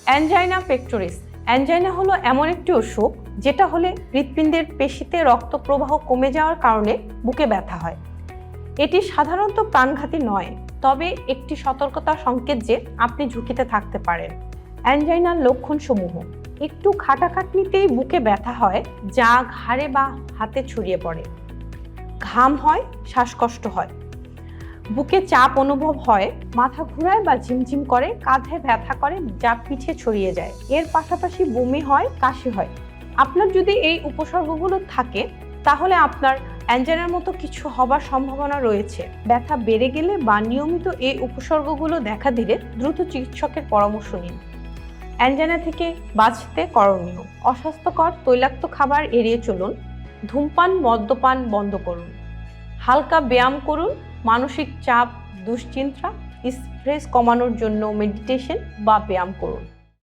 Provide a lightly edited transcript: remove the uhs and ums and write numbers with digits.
Angina pectoris. Angina হলো এমন একটি অসুখ যেটা হলে হৃৎপিণ্ডের পেশিতে রক্ত প্রবাহ কমে যাওয়ার কারণে বুকে ব্যথা হয়। এটি সাধারণত প্রাণঘাতী নয়, তবে একটি সতর্কতা সংকেত যে আপনি ঝুঁকিতে থাকতে পারেন। অ্যানজাইনার লক্ষণসমূহ: একটু খাটাখাটনিতেই বুকে ব্যথা হয় যা ঘাড়ে বা হাতে ছড়িয়ে পড়ে, ঘাম হয়, শ্বাসকষ্ট হয়, বুকে চাপ অনুভব হয়, মাথা ঘুরায় বা ঝিমঝিম করে, কাঁধে ব্যথা করে যা পিঠে ছড়িয়ে যায়। এর পাশাপাশি বমি হয়, কাশি হয়। আপনার যদি এই উপসর্গগুলো থাকে তাহলে আপনার অ্যানজাইনার মতো কিছু হবার সম্ভাবনা রয়েছে। ব্যথা বেড়ে গেলে বা নিয়মিত এই উপসর্গগুলো দেখা দিলে দ্রুত চিকিৎসকের পরামর্শ নিন। অ্যানজাইনা থেকে বাঁচতে করণীয়: অস্বাস্থ্যকর তৈলাক্ত খাবার এড়িয়ে চলুন, ধূমপান মদ্যপান বন্ধ করুন, হালকা ব্যায়াম করুন, মানসিক চাপ দুশ্চিন্তা স্ট্রেস কমানোর জন্য মেডিটেশন বা ব্যায়াম করুন।